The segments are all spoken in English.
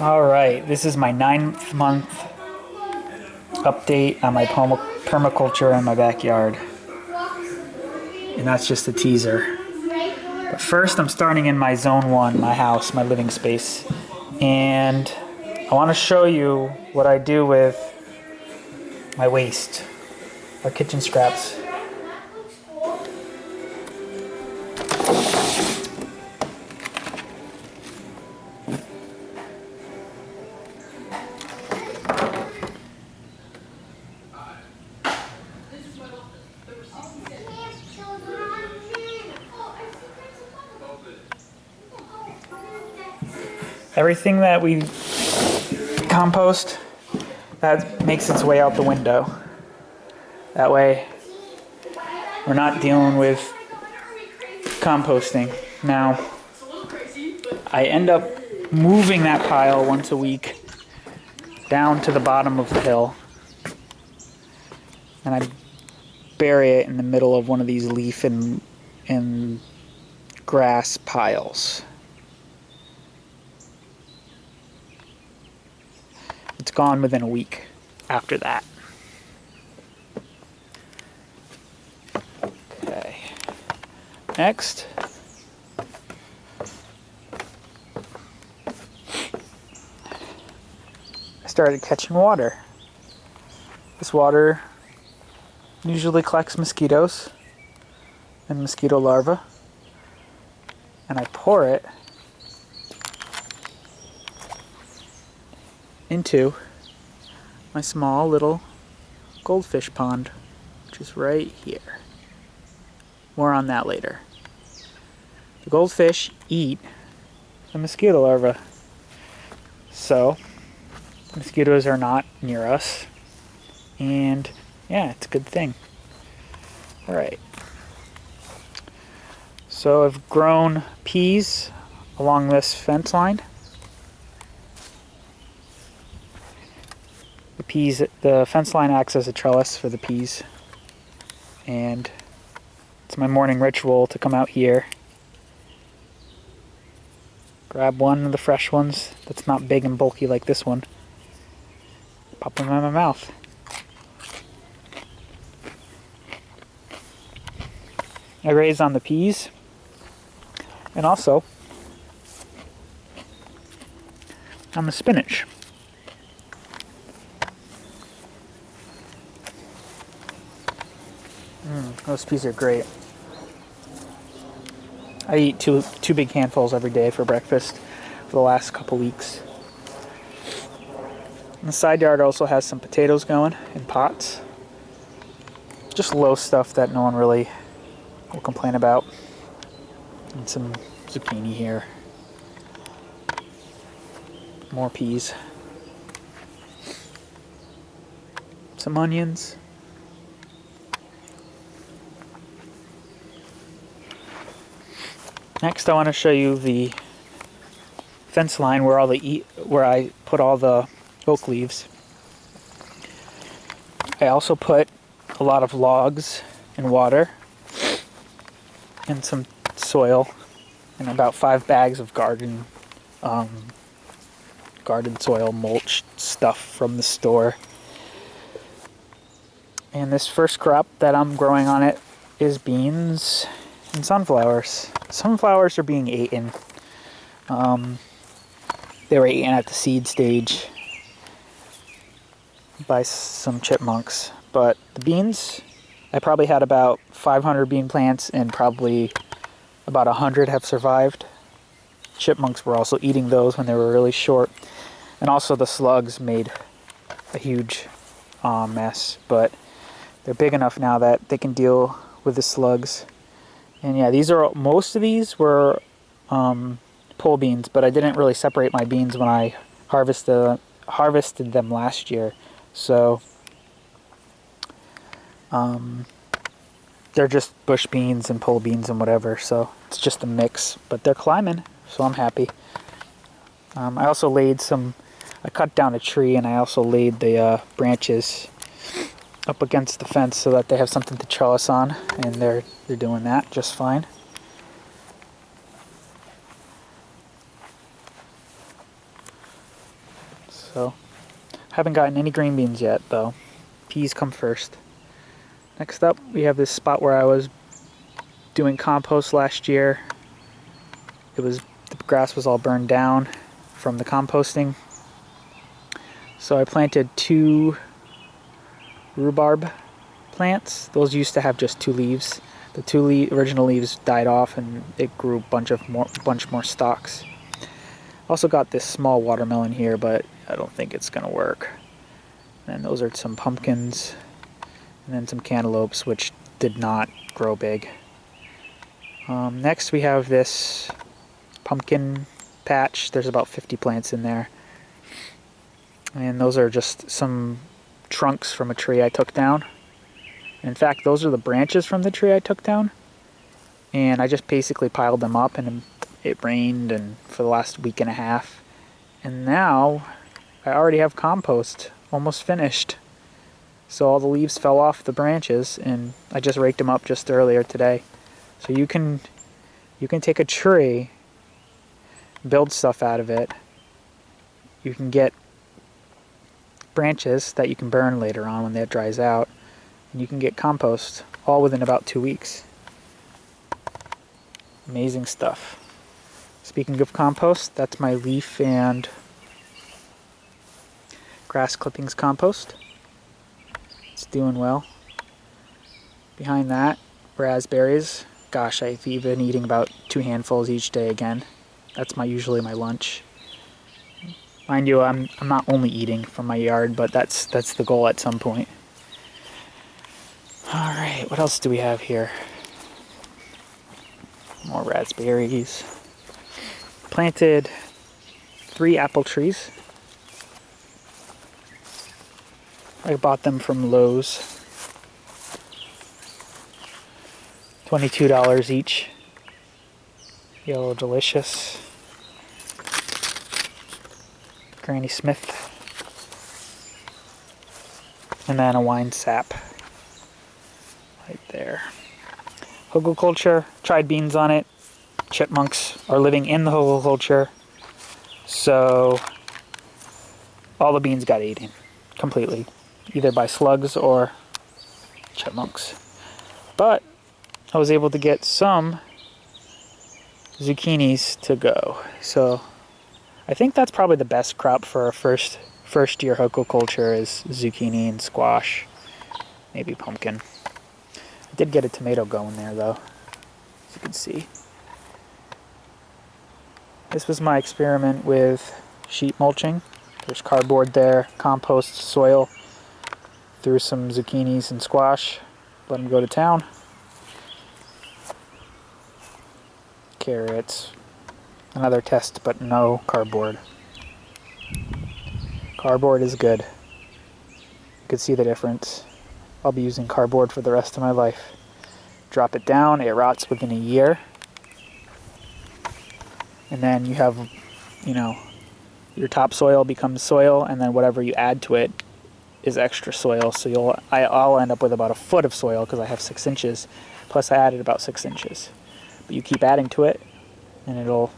Alright, this is my 9th-month update on my permaculture in my backyard. And that's just a teaser. But first I'm starting in my zone 1, my house, my living space. And I want to show you what I do with my waste, our kitchen scraps. Everything that we compost, that makes its way out the window. That way, we're not dealing with composting. Now, I end up moving that pile once a week down to the bottom of the hill. And I bury it in the middle of one of these leaf and grass piles. It's gone within a week after that. Okay. Next. I started catching water. This water usually collects mosquitoes and mosquito larvae. And I pour it into my small little goldfish pond, which is right here. More on that later. The goldfish eat the mosquito larvae, so mosquitoes are not near us, and yeah, it's a good thing. Alright, so I've grown peas along this fence line. The fence line acts as a trellis for the peas, and it's my morning ritual to come out here, grab one of the fresh ones that's not big and bulky like this one, pop them in my mouth. I graze on the peas and also on the spinach. Those peas are great. I eat two big handfuls every day for breakfast for the last couple weeks. And the side yard also has some potatoes going in pots. Just low stuff that no one really will complain about. And some zucchini here. More peas. Some onions. Next, I want to show you the fence line where where I put all the oak leaves. I also put a lot of logs and water and some soil and about 5 bags of garden soil mulch stuff from the store. And this first crop that I'm growing on it is beans and sunflowers. Sunflowers are being eaten. They were eaten at the seed stage by some chipmunks. But the beans, I probably had about 500 bean plants and probably about 100 have survived. Chipmunks were also eating those when they were really short. And also the slugs made a huge mess. But they're big enough now that they can deal with the slugs. And yeah, most of these were pole beans, but I didn't really separate my beans when I harvested them last year. So they're just bush beans and pole beans and whatever, so it's just a mix. But they're climbing, so I'm happy. I also I cut down a tree and I also laid the branches up against the fence so that they have something to trellis on, and they're doing that just fine. So, haven't gotten any green beans yet, though. Peas come first. Next up, we have this spot where I was doing compost last year. The grass was all burned down from the composting. So I planted 2 rhubarb plants. Those used to have just 2 leaves. The 2 original leaves died off, and it grew a bunch more stalks. Also got this small watermelon here, but I don't think it's gonna work. And those are some pumpkins, and then some cantaloupes, which did not grow big. Next we have this pumpkin patch. There's about 50 plants in there. And those are just some trunks from a tree I took down. In fact, those are the branches from the tree I took down. And I just basically piled them up, and it rained and for the last week and a half. And now I already have compost almost finished. So all the leaves fell off the branches, and I just raked them up just earlier today. So you can take a tree, build stuff out of it. You can get branches that you can burn later on when that dries out, and you can get compost all within about 2 weeks. Amazing stuff. Speaking of compost, that's my leaf and grass clippings compost. It's doing well. Behind that, raspberries. Gosh, I've been eating about 2 handfuls each day again. That's usually my lunch. Mind you, I'm not only eating from my yard, but that's the goal at some point. All right, what else do we have here? More raspberries. Planted 3 apple trees. I bought them from Lowe's. $22 each. Yellow Delicious. Granny Smith. And then a wine sap. Right there. Hugelkulture. Tried beans on it. Chipmunks are living in the hugelkulture. So all the beans got eaten completely. Either by slugs or chipmunks. But I was able to get some zucchinis to go. So I think that's probably the best crop for a first year hugelkulture is zucchini and squash. Maybe pumpkin. I did get a tomato going there though, as you can see. This was my experiment with sheet mulching. There's cardboard there, compost, soil. Threw some zucchinis and squash. Let them go to town. Carrots. Another test, but no cardboard. Cardboard is good. You can see the difference. I'll be using cardboard for the rest of my life. Drop it down, it rots within a year. And then you have, your topsoil becomes soil, and then whatever you add to it is extra soil. So I'll end up with about a foot of soil because I have 6 inches. Plus I added about 6 inches. But you keep adding to it, and it'll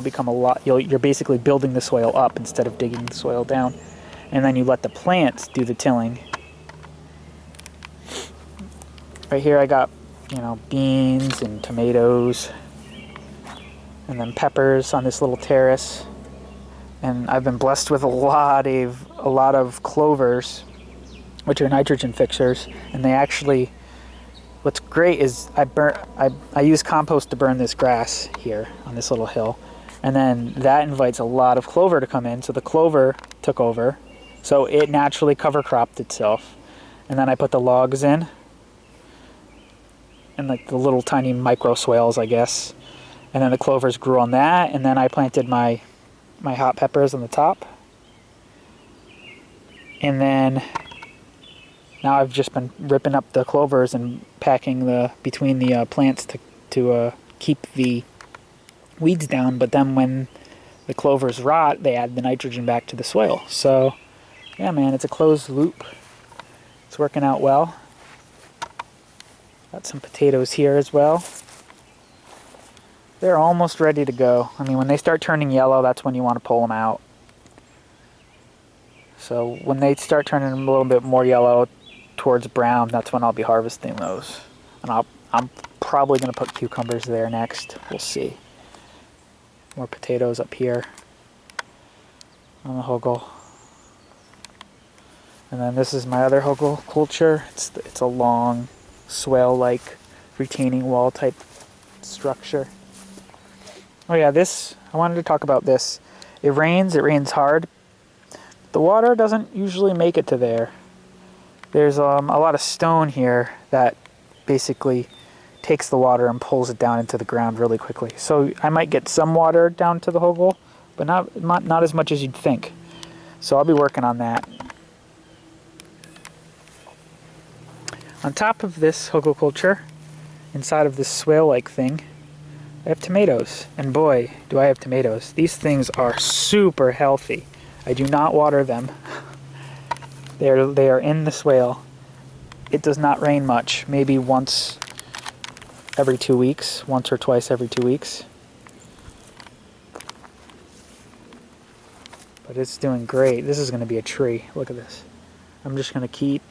become a lot. You're basically building the soil up instead of digging the soil down. And then you let the plants do the tilling. Right here I got, beans and tomatoes, and then peppers on this little terrace. And I've been blessed with a lot of clovers, which are nitrogen fixers. And they actually, what's great is I use compost to burn this grass here on this little hill. And then that invites a lot of clover to come in. So the clover took over. So it naturally cover cropped itself. And then I put the logs in. And like the little tiny micro swales, I guess. And then the clovers grew on that. And then I planted my hot peppers on the top. And then now I've just been ripping up the clovers and packing between the plants to keep the weeds down. But then when the clovers rot, they add the nitrogen back to the soil. So yeah, man, it's a closed loop. It's working out well. Got some potatoes here as well. They're almost ready to go. I mean, when they start turning yellow, that's when you want to pull them out. So when they start turning a little bit more yellow towards brown, that's when I'll be harvesting those. And I'm probably going to put cucumbers there next. We'll see. More potatoes up here on the hugel. And then this is my other Hugelkultur. It's a long, swale-like retaining wall type structure. Oh yeah, I wanted to talk about this. It rains hard. The water doesn't usually make it to there. There's a lot of stone here that basically takes the water and pulls it down into the ground really quickly. So I might get some water down to the hugel, but not as much as you'd think. So I'll be working on that. On top of this Hugelkultur, inside of this swale-like thing, I have tomatoes. And boy, do I have tomatoes. These things are super healthy. I do not water them. They are in the swale. It does not rain much, maybe once every 2 weeks, once or twice every 2 weeks. But it's doing great. This is going to be a tree. Look at this. I'm just going to keep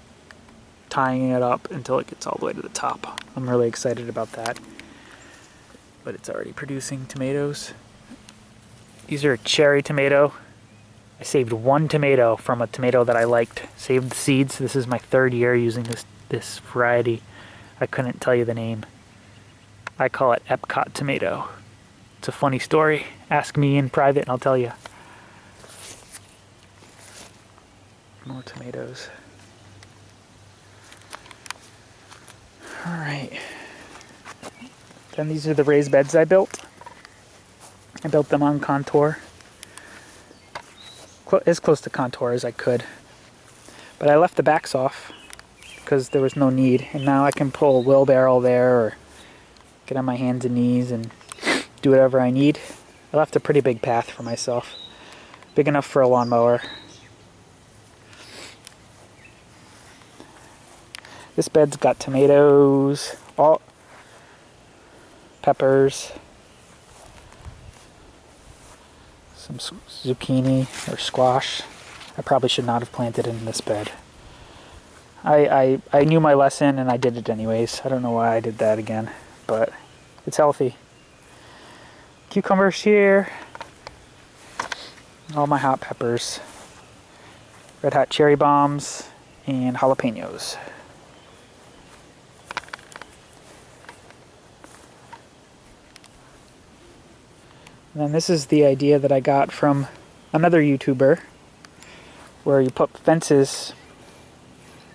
tying it up until it gets all the way to the top. I'm really excited about that. But it's already producing tomatoes. These are a cherry tomato. I saved one tomato from a tomato that I liked. Saved the seeds. This is my 3rd year using this variety. I couldn't tell you the name. I call it Epcot tomato. It's a funny story. Ask me in private and I'll tell you. More tomatoes. Alright. Then these are the raised beds I built. I built them on contour. As close to contour as I could. But I left the backs off because there was no need. And now I can pull a wheelbarrow there or get on my hands and knees and do whatever I need. I left a pretty big path for myself. Big enough for a lawnmower. This bed's got tomatoes, peppers, some zucchini or squash. I probably should not have planted in this bed. I knew my lesson and I did it anyways. I don't know why I did that again, but it's healthy. Cucumbers here. All my hot peppers. Red hot cherry bombs and jalapenos. And then this is the idea that I got from another YouTuber, where you put fences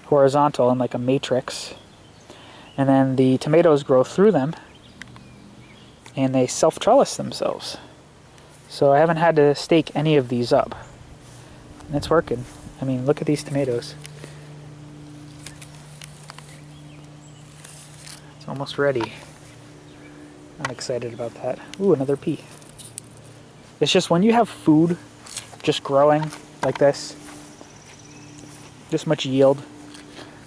horizontal in like a matrix, and then the tomatoes grow through them, and they self-trellis themselves. So I haven't had to stake any of these up, and it's working. I mean, look at these tomatoes. It's almost ready. I'm excited about that. Ooh, another pea. It's just when you have food just growing like this much yield,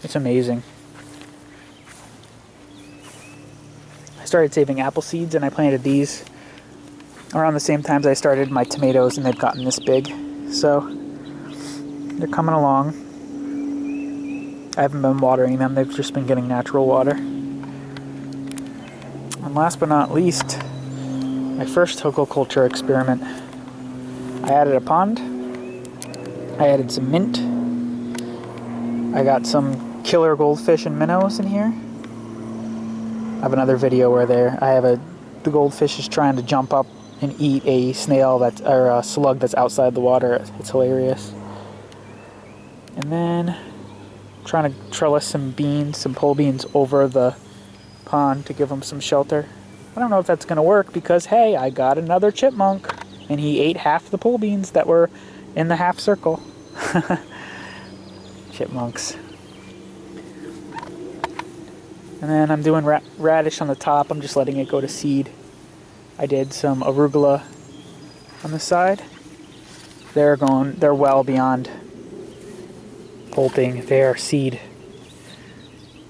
it's amazing. I started saving apple seeds and I planted these around the same times I started my tomatoes, and they've gotten this big. So they're coming along. I haven't been watering them, they've just been getting natural water. And last but not least, my first Hugelkultur experiment. I added a pond. I added some mint. I got some killer goldfish and minnows in here. I have another video where the goldfish is trying to jump up and eat a snail or a slug that's outside the water. It's hilarious. And then trying to trellis some pole beans over the pond to give them some shelter. I don't know if that's going to work because, hey, I got another chipmunk and he ate half the pole beans that were in the half circle. Chipmunks. And then I'm doing radish on the top. I'm just letting it go to seed. I did some arugula on the side. They're well beyond bolting. They are seed.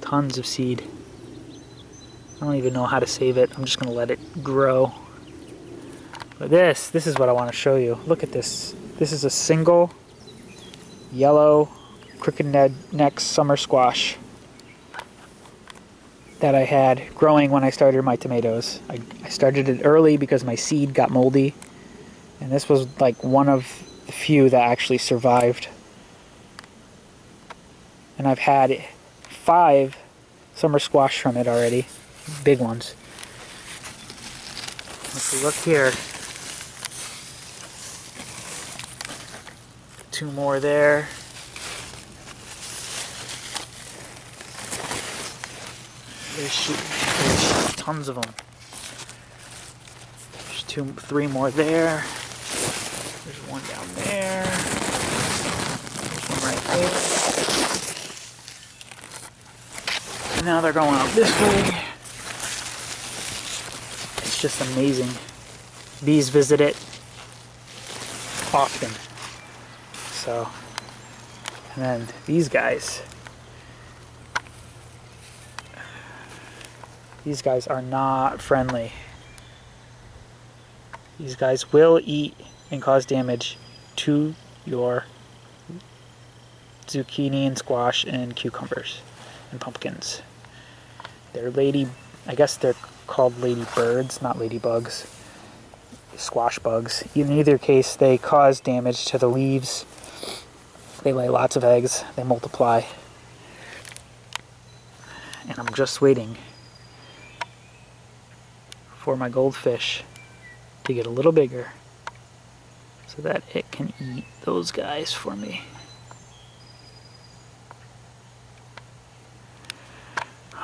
Tons of seed. I don't even know how to save it. I'm just going to let it grow. But this is what I want to show you. Look at this. This is a single yellow crooked neck summer squash that I had growing when I started my tomatoes. I started it early because my seed got moldy, and this was like one of the few that actually survived. And I've had 5 summer squash from it already, big ones. If we look here, 2 more there. There's tons of them. There's 3 more there. There's one down there. There's one right there. And now they're going up this way. It's just amazing. Bees visit it often. So, and then these guys. These guys are not friendly. These guys will eat and cause damage to your zucchini and squash and cucumbers and pumpkins. They're I guess they're called ladybirds, not ladybugs. Squash bugs. In either case, they cause damage to the leaves. They lay lots of eggs. They multiply. And I'm just waiting for my goldfish to get a little bigger so that it can eat those guys for me.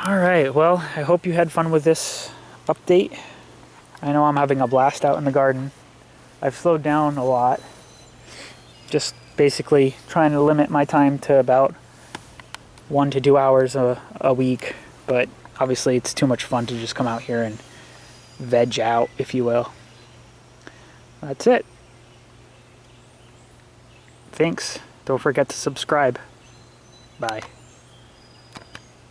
Alright, well, I hope you had fun with this update. I know I'm having a blast out in the garden. I've slowed down a lot. Just basically trying to limit my time to about 1 to 2 hours a week. But obviously it's too much fun to just come out here and veg out, if you will. That's it. Thanks. Don't forget to subscribe. Bye.